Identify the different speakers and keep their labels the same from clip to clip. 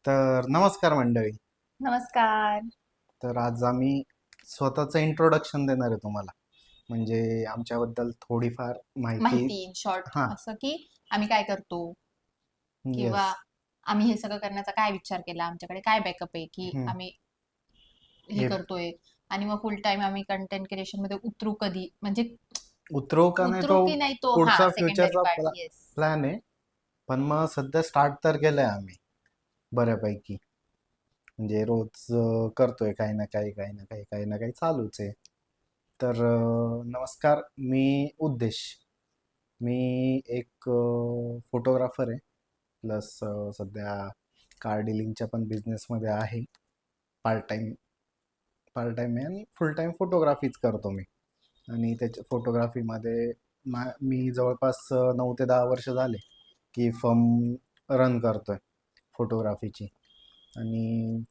Speaker 1: तर नमस्कार मंडळी.
Speaker 2: नमस्कार.
Speaker 1: तर आज आम्ही स्वतःचं इंट्रोडक्शन देणार आहे तुम्हाला. म्हणजे आमच्याबद्दल थोडीफार माहिती.
Speaker 2: माहिती इन शॉर्ट
Speaker 1: हां.
Speaker 2: असं की आम्ही काय करतो किंवा
Speaker 1: येस.
Speaker 2: आम्ही हे सगळं करण्याचा काय विचार केला, आमच्याकडे काय बॅकअप आहे की
Speaker 1: हं.
Speaker 2: आम्ही हे
Speaker 1: हे
Speaker 2: करतोय आणि मग फुल टाइम आम्ही कंटेंट क्रिएशन मध्ये उतरू कधी, म्हणजे
Speaker 1: उतरवू का नाही तो
Speaker 2: उतरू की नाही तो हा
Speaker 1: पुढचा
Speaker 2: सेकंडरी
Speaker 1: फ्युचरचा
Speaker 2: पार्ट. येस.
Speaker 1: प्लॅन आहे. पण मग सध्या स्टार्ट तर केलंय आम्ही बऱ्यापैकी. म्हणजे रोज करतोय काही ना काही काही ना काही काही ना काही चालूच आहे. तर नमस्कार, मी उद्देश. मी एक फोटोग्राफर आहे. प्लस सध्या कार डीलिंगच्या पण बिझनेसमध्ये आहे. पार्ट टाइम पार्ट टाइम आहे आणि फुल टाइम फोटोग्राफीच करतो मी. आणि त्याच्या फोटोग्राफीमध्ये मी जवळपास 9 ते 10 वर्ष झाले की फर्म रन करतोय फोटोग्राफीची. आणि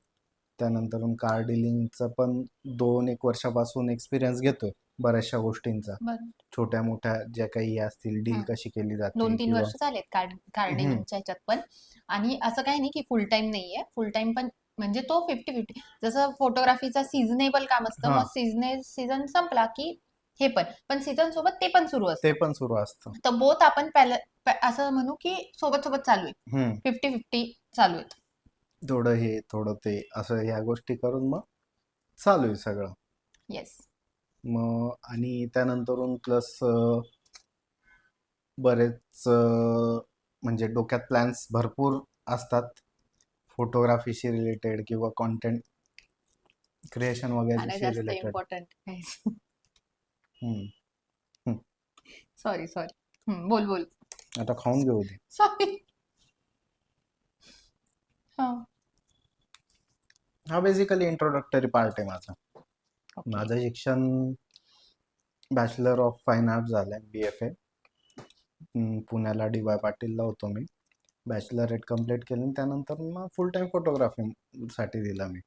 Speaker 1: त्यानंतरून कार डीलिंगचा पण 2-1 वर्षापासून एक्सपिरियन्स घेतोय बऱ्याचशा गोष्टींचा.
Speaker 2: बरं.
Speaker 1: छोट्या मोठ्या ज्या काही असतील, डील कशी केली जाते
Speaker 2: 2-3
Speaker 1: किंवा
Speaker 2: वर्ष झालेत कार
Speaker 1: हम्म,
Speaker 2: डिलिंगच्या ह्याच्यात पण. आणि असं काही नाही की फुल टाइम नाहीये, फुल टाइम पण म्हणजे तो 50-50. जसं फोटोग्राफीचा सीझनेबल काम असतं,
Speaker 1: हां,
Speaker 2: मग सीझन संपला की हे पण सीझन सोबत ते पण सुरू
Speaker 1: ते
Speaker 2: असतं.
Speaker 1: पण सुरू असतं.
Speaker 2: तर बोथ आपण असं म्हणू की सोबत सोबत चालू आहे,
Speaker 1: हम्म.
Speaker 2: 50-50 चालू आहेत.
Speaker 1: थोडं हे थोडं ते असं ह्या गोष्टी करून मग चालू आहे सगळं.
Speaker 2: येस.
Speaker 1: मग आणि त्यानंतरून प्लस बरेच म्हणजे डोक्यात प्लॅन्स भरपूर असतात फोटोग्राफीशी रिलेटेड किंवा कॉन्टेंट क्रिएशन
Speaker 2: मला
Speaker 1: वगैरेशी
Speaker 2: जास्त
Speaker 1: रिलेटेड.
Speaker 2: इम्पॉर्टंट.
Speaker 1: हम्म. हम्म.
Speaker 2: सॉरी सॉरी, बोल बोल.
Speaker 1: आता खाऊन घेऊ दे.
Speaker 2: सॉरी. हा.
Speaker 1: हा बेसिकली इंट्रोडक्टरी पार्ट आहे माझा.
Speaker 2: ओके.
Speaker 1: माझं शिक्षण बॅचलर ऑफ फाईन आर्ट झालं आहे, BFA. पुण्याला DY पाटीलला होतो मी. बॅचलरेट कम्प्लीट केली आणि त्यानंतर मग फुल टाईम फोटोग्राफीसाठी दिला मी.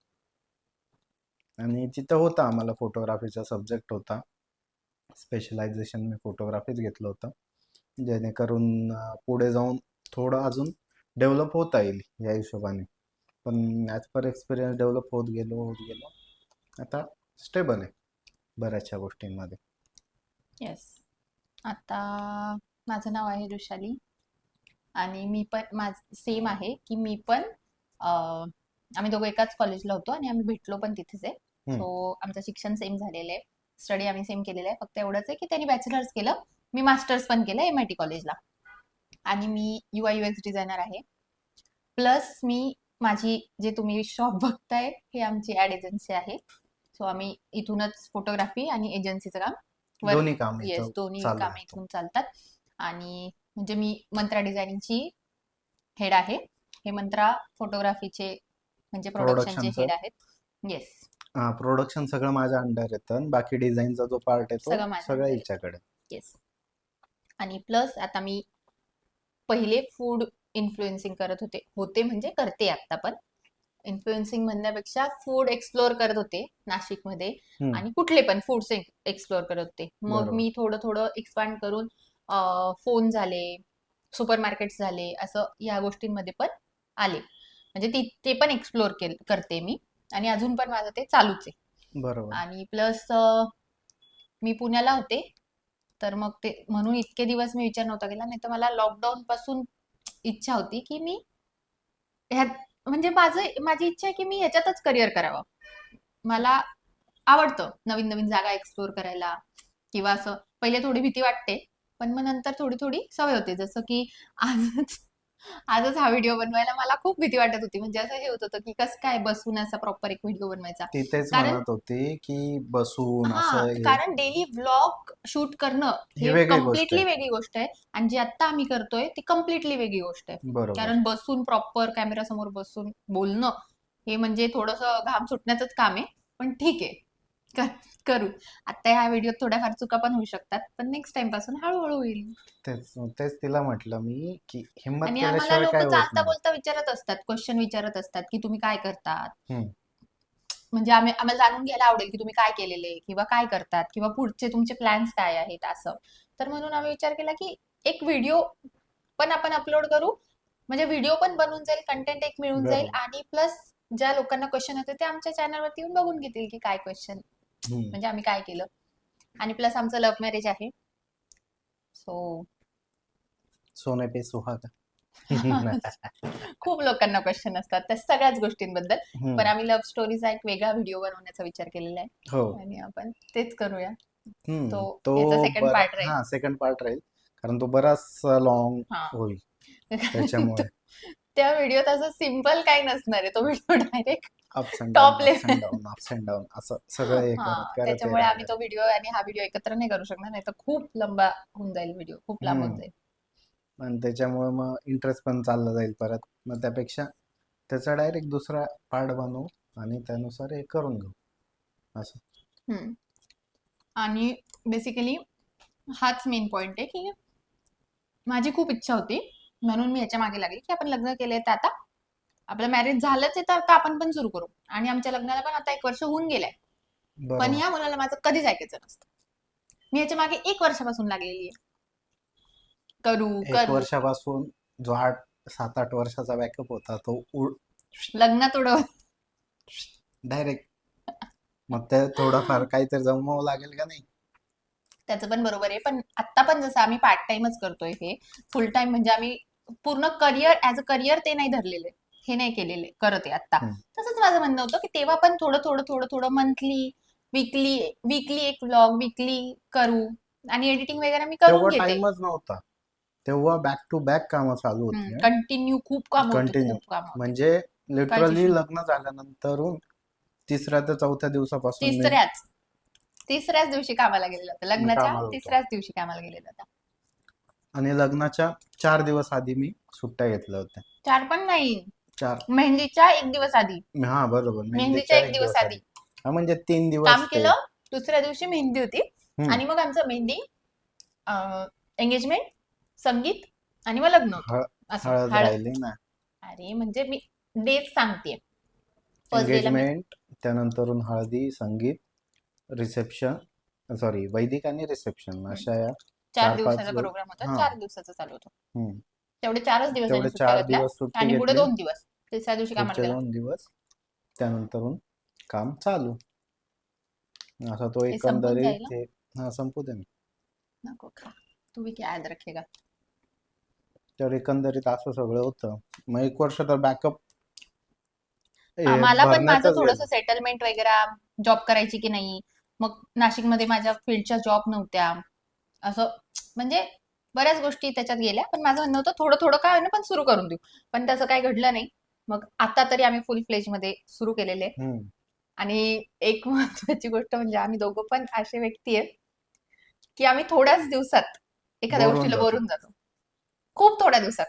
Speaker 1: आणि तिथं होता आम्हाला फोटोग्राफीचा सब्जेक्ट होता. स्पेशलायझेशन मी फोटोग्राफीच घेतलं होतं, जेणेकरून पुढे जाऊन थोडं अजून डेव्हलप होता येईल या हिशोबाने. पण ॲज पर एक्सपिरियन्स डेव्हलप होत गेलो. आता स्टेबल आहे बऱ्याचशा गोष्टींमध्ये.
Speaker 2: येस. आता माझं नाव आहे रुशाली आणि मी पण सेम आहे की मी पण आम्ही दोघं एकाच कॉलेजला होतो आणि आम्ही भेटलो पण तिथेच आहे.
Speaker 1: हम्म.
Speaker 2: सो आमचं शिक्षण सेम झालेलं आहे, स्टडी आम्ही सेम केलेलं आहे. फक्त एवढंच आहे की त्यांनी बॅचलर्स केलं, मी मास्टर्स पण केलं MIT कॉलेजला. आणि मी UI UX डिझायनर आहे. प्लस माझी जे तुम्ही शॉप बघताय हे आमची ऍड एजन्सी आहे. सो आम्ही इथूनच फोटोग्राफी आणि एजन्सीचं काम वर.
Speaker 1: दोन्ही काम
Speaker 2: येस,
Speaker 1: इथं
Speaker 2: दोन्ही
Speaker 1: चालू
Speaker 2: कामं
Speaker 1: आहे.
Speaker 2: इथून चालतात. आणि म्हणजे मी मंत्रा डिझायनिंगची हेड आहे. हे मंत्रा फोटोग्राफीचे म्हणजे प्रोडक्शनचे
Speaker 1: प्रोडक्शनचं.
Speaker 2: हेड आहेत. येस.
Speaker 1: हां, प्रोडक्शन सगळं माझ्या अंडर येतं आणि बाकी डिझाईनचा जो पार्ट आहे तो
Speaker 2: सगळं माझ्या
Speaker 1: सगळ्या
Speaker 2: अंडर
Speaker 1: हिच्याकडे.
Speaker 2: आहे. येस. आणि प्लस आता मी पहिले फूड इन्फ्लुएन्सिंग करत होते होते म्हणजे करते आता पण. इन्फ्लुएन्सिंग म्हणण्यापेक्षा फूड एक्सप्लोअर करत होते नाशिकमध्ये.
Speaker 1: हम्म,
Speaker 2: आणि कुठले पण फूड्स एक्सप्लोअर करत होते. मग
Speaker 1: बरोबर.
Speaker 2: मी थोडं थोडं एक्सपांड करून फोन झाले, सुपर मार्केट्स झाले, असं या गोष्टींमध्ये पण आले. म्हणजे ते पण एक्सप्लोअर करते मी. आणि अजून पण माझं ते चालूच आहे.
Speaker 1: बरोबर.
Speaker 2: आणि प्लस मी पुण्याला होते, तर मग ते म्हणून इतके दिवस मी विचार नव्हता केला. नाही तर मला लॉकडाऊन पासून इच्छा होती की मी ह्यात म्हणजे माझी इच्छा आहे की मी ह्याच्यातच करिअर करावं. मला आवडतं नवीन नवीन जागा एक्सप्लोर करायला. किंवा असं पहिले थोडी भीती वाटते, पण मग नंतर थोडी थोडी सवय होते. जसं की आजच आजच हा व्हिडिओ बनवायला मला खूप भीती वाटत होती. म्हणजे असं हे होत होतं की कसं काय बसून असा प्रॉपर एक व्हिडिओ बनवायचा.
Speaker 1: ती तेच
Speaker 2: कारण
Speaker 1: म्हणत होती की बसून
Speaker 2: हा,
Speaker 1: असं हे
Speaker 2: कारण डेली व्लॉग शूट करणं
Speaker 1: ही
Speaker 2: हे
Speaker 1: वेगळी गोष्ट आहे.
Speaker 2: कम्प्लिटली वेगळी गोष्ट आहे. आणि जी आत्ता आम्ही करतोय ती कम्प्लिटली वेगळी गोष्ट आहे.
Speaker 1: बरोबर.
Speaker 2: कारण बसून प्रॉपर कॅमेरा समोर बसून बोलणं हे म्हणजे थोडंसं घाम सुटण्याचंच काम आहे. पण ठीक आहे, करू. आता ह्या व्हिडिओत थोड्याफार चुका पण होऊ शकतात, पण नेक्स्ट टाइम पासून हळूहळू होईल.
Speaker 1: तेच तेच तिला म्हटलं मी की हिंमत
Speaker 2: आणि आम्हाला
Speaker 1: केल्याशिवाय
Speaker 2: लोक
Speaker 1: काय होत
Speaker 2: चालता
Speaker 1: नाही.
Speaker 2: बोलता विचारत असतात, क्वेश्चन विचारत असतात की तुम्ही काय करतात.
Speaker 1: हम्म.
Speaker 2: म्हणजे आम्हाला जाणून घ्यायला आवडेल की तुम्ही काय केलेले किंवा काय करतात किंवा पुढचे तुमचे प्लॅन्स काय आहेत असं. तर म्हणून आम्ही विचार केला की एक व्हिडिओ पण आपण अपलोड करू म्हणजे व्हिडिओ पण बनून जाईल, कंटेंट एक मिळून जाईल
Speaker 1: बरोबर.
Speaker 2: आणि प्लस ज्या लोकांना क्वेश्चन होते ते आमच्या चॅनलवरती येऊन बघून घेतील की काय क्वेश्चन,
Speaker 1: हम्म.
Speaker 2: म्हणजे आम्ही काय केलं. आणि प्लस आमचं लव्ह मॅरेज आहे. सो
Speaker 1: सोने पे सुहागा.
Speaker 2: खूप लोकांना क्वेश्चन असतात त्या सगळ्याच गोष्टींबद्दल. पण
Speaker 1: हम्म.
Speaker 2: आम्ही लव्ह स्टोरीचा एक वेगळा व्हिडिओ बनवण्याचा विचार केलेला
Speaker 1: हो.
Speaker 2: आहे आणि आपण तेच करूया. तो
Speaker 1: तो
Speaker 2: याचा सेकंड पार्ट राहील.
Speaker 1: हा सेकंड पार्ट राहील, कारण तो बराच लॉंग
Speaker 2: हा.
Speaker 1: होईल
Speaker 2: तो-
Speaker 1: त्याच्यामुळे.
Speaker 2: त्या व्हिडिओत असं सिम्पल काही नसणार आहे. तो video direct
Speaker 1: ups and down,
Speaker 2: top
Speaker 1: ups and
Speaker 2: level.
Speaker 1: Down, ups and down असं सगळं हे
Speaker 2: हा,
Speaker 1: करत करत हे
Speaker 2: त्याच्यामुळे आम्ही
Speaker 1: राहणार
Speaker 2: तो
Speaker 1: आहे.
Speaker 2: व्हिडिओ आणि हा व्हिडिओ एकत्र नाही करू शकणार, नाही तर खूप लंबा होऊन जाईल व्हिडिओ, खूप लांब होऊन
Speaker 1: हम्म.
Speaker 2: जाईल.
Speaker 1: आणि त्याच्यामुळे मग इंटरेस्ट पण चालला जाईल परत. मग त्यापेक्षा त्याचा डायरेक्ट दुसरा पार्ट बनवू आणि त्यानुसार हे करून घेऊ असं.
Speaker 2: हम्म. आणि बेसिकली हाच मेन पॉइंट आहे की माझी खूप इच्छा होती, म्हणून मी याच्या मागे लागली की आपण लग्न केलंय तर आता आपलं मॅरेज झालंच आहे तर आता आपण पण सुरू करू. आणि आमच्या लग्नाला पण आता 1 वर्ष होऊन गेलंय. पण
Speaker 1: बरोबर.
Speaker 2: ह्या मुलाला माझं कधीच ऐकायचं नसतं. मी याच्या मागे 1 वर्षापासून लागलेली आहे. करू
Speaker 1: एक
Speaker 2: करू.
Speaker 1: वर्षापासून जो 7-8 वर्षाचा बॅकअप होता तो
Speaker 2: लग्नात उडव.
Speaker 1: डायरेक्ट. मग ते थोडंफार काहीतरी जमवावं लागेल का नाही?
Speaker 2: त्याचं पण बरोबर आहे. पण आता पण जसं आम्ही पार्ट टाइमच करतोय हे, फुल टाइम म्हणजे आम्ही पूर्ण करिअर ऍज अ करिअर ते नाही धरलेले, हे नाही केलेले करत आहे आता.
Speaker 1: हम्म.
Speaker 2: तसंच माझं म्हणणं होतं की तेव्हा पण थोडं थोडं थोडं थोडं मंथली, वीकली वीकली एक व्लॉग वीकली करू. आणि एडिटिंग वगैरे मी करून
Speaker 1: तेव्हा
Speaker 2: घेते.
Speaker 1: टाइमच नव्हता. तेव्हा बॅक टू बॅक कामं चालू होती.
Speaker 2: कंटिन्यू खूप काम होते,
Speaker 1: कंटिन्यू.
Speaker 2: खूप काम होते.
Speaker 1: म्हणजे लिटरली
Speaker 2: काळजीशी नाही.
Speaker 1: लग्न झाल्यानंतरून तिसऱ्या ते चौथ्या दिवसापासून मी
Speaker 2: तिसऱ्याच तिसऱ्याच दिवशी कामाला गेलेलं होतं, लग्नाच्या
Speaker 1: कामाला होतो.
Speaker 2: तिसऱ्याच दिवशी कामाला गेलेलं होतं.
Speaker 1: आणि लग्नाच्या 4 दिवस आधी मी सुट्ट्या घेतल्या होत्या.
Speaker 2: 4 पण नाही,
Speaker 1: 4.
Speaker 2: मेहंदीच्या 1 दिवस आधी.
Speaker 1: हा बरोबर,
Speaker 2: मेहंदीच्या
Speaker 1: मेहंदीच्या
Speaker 2: एक
Speaker 1: एक
Speaker 2: दिवस
Speaker 1: दिवस आधी.
Speaker 2: आधी
Speaker 1: हा म्हणजे 3 दिवस
Speaker 2: काम
Speaker 1: ते.
Speaker 2: केलं. दुसऱ्या दिवशी मेहंदी होती.
Speaker 1: हम्म.
Speaker 2: आणि मग आमचं मेहंदी, एंगेजमेंट, संगीत आणि मग लग्न होतं.
Speaker 1: हळ
Speaker 2: असं
Speaker 1: हळद
Speaker 2: हळद.
Speaker 1: राहिली ना.
Speaker 2: अरे म्हणजे मी डेट सांगते. फर्स्ट डेला मी
Speaker 1: एंगेजमेंट, त्यानंतरून हळदी, संगीत, रिसेप्शन, सॉरी वैदिक आणि रिसेप्शन
Speaker 2: हम्म,
Speaker 1: अशा या
Speaker 2: 4
Speaker 1: चार पाच
Speaker 2: दिवसाचा प्रोग्राम होता,
Speaker 1: हा.
Speaker 2: 4 दिवसाचं चालू होतं.
Speaker 1: हम्म.
Speaker 2: तेवढे 4च दिवस
Speaker 1: तेवढे
Speaker 2: आम्ही सुट्ट्या
Speaker 1: चार
Speaker 2: घेतल्या.
Speaker 1: दिवस सुट्टी
Speaker 2: आणि पुढे
Speaker 1: घेतली.
Speaker 2: 2 दिवस तिसऱ्या दिवशी कामाला
Speaker 1: पुढचे
Speaker 2: गेला.
Speaker 1: 2 दिवस त्यानंतरून काम चालू. असा तो
Speaker 2: हे संपून
Speaker 1: एकंदरीत
Speaker 2: जाईल ना.
Speaker 1: ते. हा, संपू दे ना.
Speaker 2: नको खा, तू भी क्या याद रखेगा.
Speaker 1: तर एकंदरीत असं सगळं होतं. मग 1 वर्ष तर बॅकअप
Speaker 2: हा, मला पण माझं
Speaker 1: भरण्यातच
Speaker 2: थोडंसं
Speaker 1: गेलं.
Speaker 2: सेटलमेंट वगैरे, जॉब करायची की नाही. मग नाशिकमध्ये माझ्या फील्डच्या जॉब नव्हत्या. असं म्हणजे बऱ्याच गोष्टी त्याच्यात गेल्या. पण माझं म्हणणं होतं थोडं थोडं काय ना पण सुरू करून देऊ. पण तसं काही घडलं नाही. मग आता तरी आम्ही फुल फ्लेज मध्ये सुरू केलेले.
Speaker 1: हम्म.
Speaker 2: आणि एक महत्वाची गोष्ट म्हणजे आम्ही दोघं पण असे व्यक्ती आहेत की आम्ही थोड्याच दिवसात एखाद्या
Speaker 1: बोर होऊन
Speaker 2: गोष्टीला
Speaker 1: जातो.
Speaker 2: बोरून जातो. खूप थोड्या दिवसात.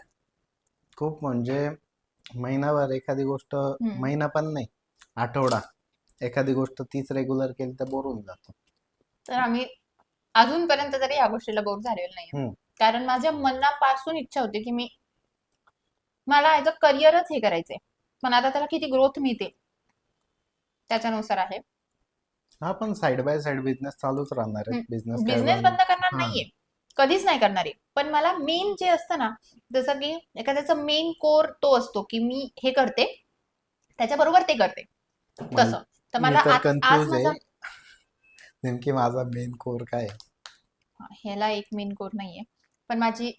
Speaker 1: खूप म्हणजे महिनाभर एखादी गोष्ट,
Speaker 2: हम्म.
Speaker 1: महिना पण नाही, आठवडा, एखादी गोष्ट तीच रेग्युलर केली तर बोर होऊन जातो.
Speaker 2: तर आम्ही अजूनपर्यंत तरी या गोष्टीला बोर झालेलो नाहीये.
Speaker 1: हम्म.
Speaker 2: कारण माझ्या मनापासून इच्छा होती की मला ऍज अ करिअरच हे करायचंय. पण आता त्याला किती ग्रोथ मिळते त्याच्यानुसार आहे.
Speaker 1: हा, पण साइड बाय साइड बिझनेस चालूच राहणार आहे. बिझनेस काय
Speaker 2: बिझनेस
Speaker 1: बंद.
Speaker 2: बंद करणार
Speaker 1: हा.
Speaker 2: नाहीये, कधीच नाही करणार आहे. पण मला मेन जे असतं ना, जसं की एखाद्याचा मेन कोर तो असतो की मी हे करते त्याच्याबरोबर ते करते.
Speaker 1: मग
Speaker 2: तसं तर
Speaker 1: मी
Speaker 2: मला
Speaker 1: तर
Speaker 2: आज आज
Speaker 1: कन्फ्यूज आहे.
Speaker 2: माझा
Speaker 1: नेमकी माझा मेन कोर काय आहे?
Speaker 2: ह्याला एक मेन कोर नाहीये. पण माझी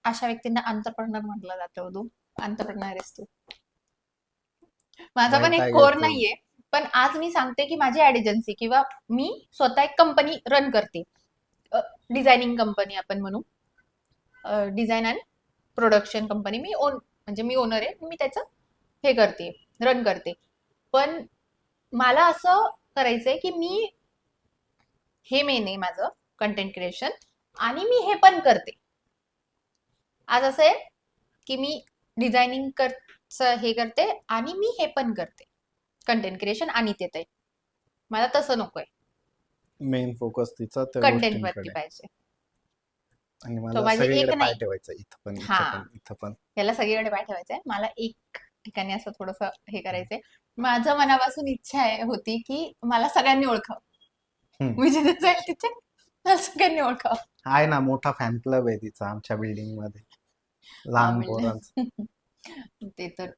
Speaker 2: अशा व्यक्तींना अंतरप्रणर म्हटलं जातं. तू अंतरप्रणर आहेस तू. माझा पण एक
Speaker 1: वैताग
Speaker 2: कोर
Speaker 1: येतो.
Speaker 2: नाहीये. पण आज मी सांगते की माझी ऍड एजन्सी किंवा मी स्वतः एक कंपनी रन करते. डिझायनिंग कंपनी आपण म्हणू. डिझाईन अँड प्रोडक्शन कंपनी मी म्हणजे मी ओनर आहे. मी त्याचं हे करते, रन करते. पण मला असं करायचंय की मी हे मेन आहे माझं कंटेंट क्रिएशन आणि मी हे पण करते. आज असं आहे की मी डिझायनिंग हे करते आणि मी हे पण करते, कंटेंट क्रिएशन आणि ते मला तसं नकोय.
Speaker 1: मेन फोकस तिचा त्या
Speaker 2: कंटेंट वरती
Speaker 1: गोष्टींकडे.
Speaker 2: पाहिजे.
Speaker 1: आणि
Speaker 2: तो
Speaker 1: मला
Speaker 2: माझे
Speaker 1: सगळीकडे
Speaker 2: एक
Speaker 1: पाय
Speaker 2: नाही,
Speaker 1: ठेवायचा, इथं पण,
Speaker 2: हा,
Speaker 1: इथं पण, इथं पण.
Speaker 2: याला सगळीकडे पाय ठेवायचंय. मला एक ठिकाणी असं थोडस हे करायचंय. माझं मनापासून इच्छा होती की मला सगळ्यांनी ओळखावं.
Speaker 1: हम्म.
Speaker 2: मी जिथे जाईल तिथे मला सगळ्यांनी ओळखावं.
Speaker 1: आहे ना, मोठा फॅन क्लब आहे तिचा आमच्या बिल्डिंग मध्ये,
Speaker 2: हा,
Speaker 1: लहान पोरांचा.
Speaker 2: ते तर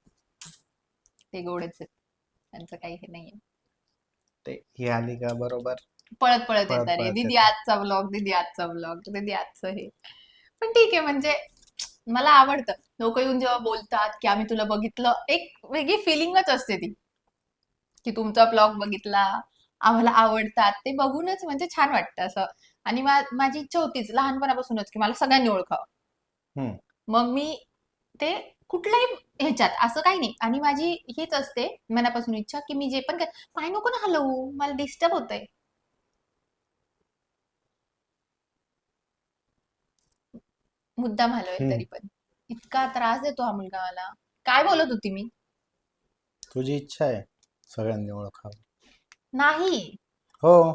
Speaker 2: ते गोडच आहेत, त्यांचं काही हे नाहीये.
Speaker 1: ते ही आली का बरोबर
Speaker 2: पळत पळत
Speaker 1: पळत
Speaker 2: येतात रे,
Speaker 1: पळत
Speaker 2: दीदी
Speaker 1: येतं.
Speaker 2: आजचा ब्लॉग, दीदी आजचा ब्लॉग, दीदी आजचं हे. पण ठीक आहे, म्हणजे मला आवडतं. लोक येऊन जेव्हा बोलतात की आम्ही तुला बघितलं, एक वेगळी फिलिंगच असते ती, की तुमचा ब्लॉग बघितला, आम्हाला आवडतात, ते बघूनच म्हणजे छान वाटतं असं. आणि माझी इच्छा होतीच लहानपणापासूनच की मला सगळ्यांनी ओळखावं.
Speaker 1: हम्म.
Speaker 2: मग मी ते कुठल्याही ह्याच्यात असं काही नाही. आणि माझी हीच असते मनापासून इच्छा, की मी जे पण काय, पाय नको ना हलवू, मला डिस्टर्ब होतंय. मुद्दाम हलवेल
Speaker 1: हम्म.
Speaker 2: तरी पण. इतका त्रास देतो हा मुलगा मला. काय बोलत होती मी?
Speaker 1: तुझी इच्छा आहे सगळ्यांनी ओळखावं.
Speaker 2: नाही,
Speaker 1: हो.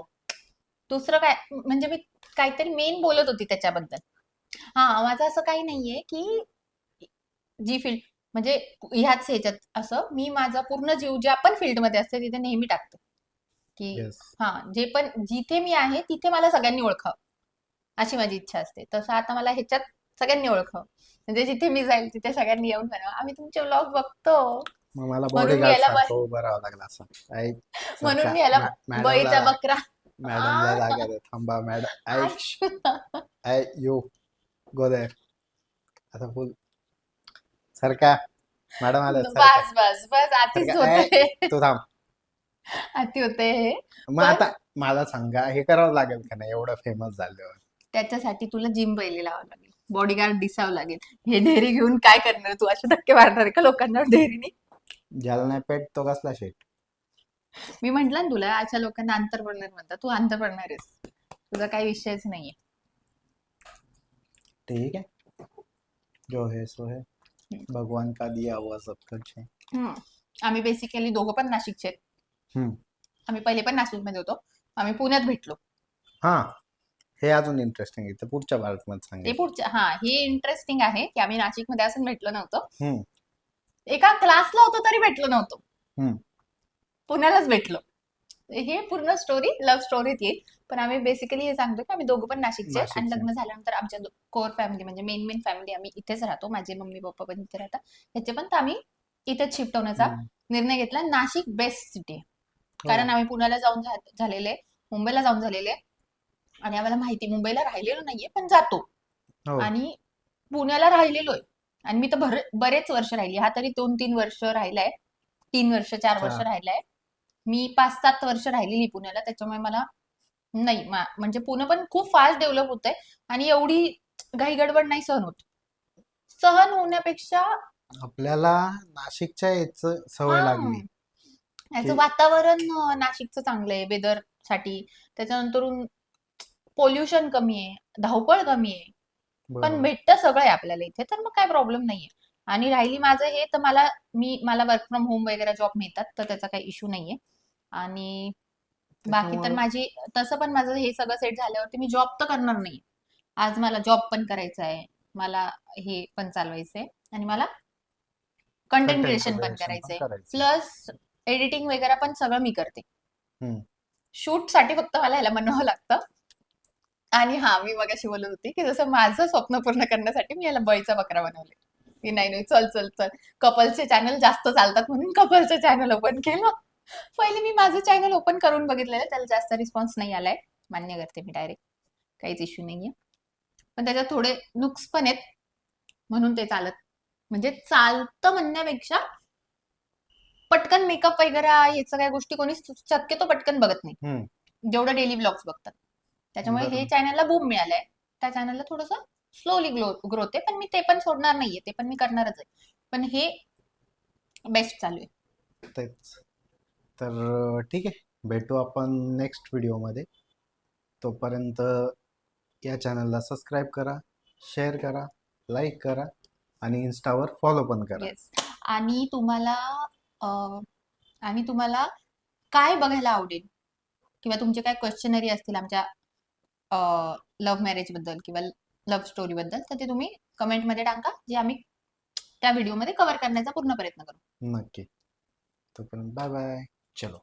Speaker 2: दुसरं काय, म्हणजे मी काहीतरी मेन बोलत होती त्याच्याबद्दल. हा, माझं असं काही नाहीये की जी फील्ड, म्हणजे ह्याच ह्याच्यात असं मी माझा पूर्ण जीव ज्या पण फील्डमध्ये असते तिथे नेहमी टाकते, की
Speaker 1: येस.
Speaker 2: हा, जे पण जिथे मी आहे तिथे मला सगळ्यांनी ओळखावं, अशी माझी इच्छा असते. तसं आता मला ह्याच्यात सगळ्यांनी ओळखावं, म्हणजे जिथे मी जाईल तिथे सगळ्यांनी येऊन म्हणावं आम्ही तुमचे व्लॉग बघतो.
Speaker 1: मग मला
Speaker 2: म्हणून मी
Speaker 1: बॉडीगार्ड
Speaker 2: याला
Speaker 1: सारखं उभं राहावं लागलं असं. ऐक
Speaker 2: म्हणून
Speaker 1: सरका
Speaker 2: मी याला
Speaker 1: मॅडमला
Speaker 2: बळीचा बकरा.
Speaker 1: मॅडमला
Speaker 2: आ,
Speaker 1: जागा दे, थांबा मॅडम. ऐक
Speaker 2: आश.
Speaker 1: ऐ यू गो देअर. आता फुल सरका. मॅडम आल्या सरका.
Speaker 2: बस बस बस, आतीच
Speaker 1: सरका ऐ
Speaker 2: होतंय.
Speaker 1: तू थांब.
Speaker 2: अति होतंय हे.
Speaker 1: मग
Speaker 2: पण
Speaker 1: आता मला सांगा हे करावं लागेल का नाही एवढं फेमस झाल्यावर.
Speaker 2: त्याच्यासाठी तुला जिम पहिले लावावं लागेल, बॉडीगार्ड दिसावं लागेल. हे ढेरी घेऊन काय करणार तू? असे धक्के मारणार आहे का लोकांना ढेरीने?
Speaker 1: ज्याला नाही पेट तो कसला शेट.
Speaker 2: मी म्हंटल ना तुला, अशा लोकांना अंतरप्रेन्योर म्हणतात. तू अंतरप्रेन्योर आहेस, तुझा काही विषयच नाहीये.
Speaker 1: ठीक है, जो है सो है,
Speaker 2: हम्म.
Speaker 1: भगवान का दिया हुआ सब कुछ है.
Speaker 2: हम्म. आम्ही बेसिकली दोघं पण नाशिकचे आहेत.
Speaker 1: हम्म.
Speaker 2: आम्ही पहिले पण नाशिकमध्ये होतो, आम्ही पुण्यात भेटलो.
Speaker 1: हा, हे अजून इंटरेस्टिंग आहे, ते पुढच्या पार्ट मध्ये
Speaker 2: ते
Speaker 1: सांगेल.
Speaker 2: पुढच्या, हा, हे इंटरेस्टिंग आहे की आम्ही नाशिकमध्ये असून भेटलो नव्हतो.
Speaker 1: हम्म.
Speaker 2: एका क्लासला होतो तरी भेटलो नव्हतो,
Speaker 1: हम्म.
Speaker 2: पुण्यालाच भेटलो. हे पूर्ण स्टोरी लव्ह स्टोरीत येईल. पण आम्ही बेसिकली हे सांगतो की आम्ही दोघं पण नाशिकचे आहेत. आणि
Speaker 1: नाशिकचे.
Speaker 2: लग्न झाल्यानंतर आमच्या कोर फॅमिली, म्हणजे मेन मेन फॅमिली, आम्ही इथेच राहतो. माझे मम्मी पप्पा पण इथे राहतात. ह्याचे पण तर आम्ही इथेच शिफ्ट होण्याचा
Speaker 1: हम्म.
Speaker 2: निर्णय घेतला. नाशिक बेस्ट सिटी आहे,
Speaker 1: हो.
Speaker 2: कारण आम्ही पुण्याला जाऊन झालेले, मुंबईला जाऊन झालेले, आणि आम्हाला माहिती, मुंबईला राहिलेलो नाहीये पण जातो.
Speaker 1: हो.
Speaker 2: आणि पुण्याला राहिलेलो आहे. आणि मी तर बरेच वर्ष राहिली. हा तरी 2-3 वर्ष राहिलाय, 3 वर्ष 4 वर्ष
Speaker 1: चार.
Speaker 2: राहिलाय. मी 5-7 वर्ष राहिलेली पुण्याला. त्याच्यामुळे मला नाही, म्हणजे पुणे पण खूप फास्ट डेव्हलप होत आहे. आणि एवढी घाई गडबड नाही सहन होत. सहन होण्यापेक्षा,
Speaker 1: आपल्याला नाशिकच्या याचं
Speaker 2: हा,
Speaker 1: सवय लागली
Speaker 2: याचं
Speaker 1: की
Speaker 2: वातावरण नाशिकचं चांगलं आहे वेदर साठी. त्याच्यानंतर पोल्युशन कमी आहे, धावपळ कमी आहे. पण
Speaker 1: बरोबर.
Speaker 2: भेटतं सगळं आहे आपल्याला इथे, तर मग काय प्रॉब्लेम नाहीये. आणि राहिली माझं हे, तर मला वर्क फ्रॉम होम वगैरे जॉब मिळतात, तर त्याचा काही इश्यू नाहीये. आणि बाकी तर
Speaker 1: त्याच्यामुळं
Speaker 2: माझी, तसं पण माझं हे सगळं सेट झाल्यावरती मी जॉब तर करणार नाही. आज मला जॉब पण करायचा आहे, मला हे पण चालवायचंय, आणि मला कंटेंट
Speaker 1: कंटेंट
Speaker 2: क्रिएशन पण
Speaker 1: क्रिएशन पण
Speaker 2: करायचंय.
Speaker 1: करायचं.
Speaker 2: प्लस एडिटिंग वगैरे पण सगळं मी करते.
Speaker 1: हम्म.
Speaker 2: शूट साठी फक्त मला ह्याला म्हणावं लागतं. आणि हा, मी मगाशी बोलत होती की जसं माझं स्वप्न पूर्ण करण्यासाठी मी याला बळीचा बकरा बनवले, की नाही नाही, चल चल चल, कपलचे चॅनल जास्त चालतात म्हणून कपलचं चॅनल ओपन केलं. पहिले मी माझं चॅनल ओपन करून बघितलेलं, त्याला जास्त रिस्पॉन्स नाही आलाय. मान्य करते मी डायरेक्ट, काहीच इश्यू नाहीये. पण त्याच्यात थोडे नुक्स पण आहेत, म्हणून ते म्हणजे चालतं म्हणण्यापेक्षा, पटकन मेकअप वगैरे ह्याचं काही गोष्टी कोणी शक्यतो पटकन बघत नाही,
Speaker 1: हम्म.
Speaker 2: जेवढं डेली ब्लॉग्स बघतात. त्याच्यामुळे हे
Speaker 1: बरोबर.
Speaker 2: चॅनलला बूम मिळालंय. त्या चॅनलला थोडंसं स्लोली ग्रोथ आहे, पण मी ते पण सोडणार नाहीये, ते पण मी करणारच आहे. पण हे बेस्ट चालू आहे.
Speaker 1: तेच. तर ठीक आहे, भेटू आपण नेक्स्ट व्हिडिओमध्ये. तोपर्यंत या चॅनलला सबस्क्राईब करा, शेअर करा, लाईक करा आणि इन्स्टावर फॉलो पण करा.
Speaker 2: येस. आणि तुम्हाला अं, आणि तुम्हाला काय बघायला आवडेल, किंवा तुमचे काय क्वेश्चनरी असतील आमच्या लव्ह मॅरेज बद्दल किंवा लव्ह स्टोरी बद्दल, तर ते तुम्ही कमेंटमध्ये टाका, जे आम्ही त्या व्हिडिओमध्ये कव्हर करण्याचा पूर्ण प्रयत्न करू.
Speaker 1: नक्की. तोपर्यंत बाय बाय. चलो.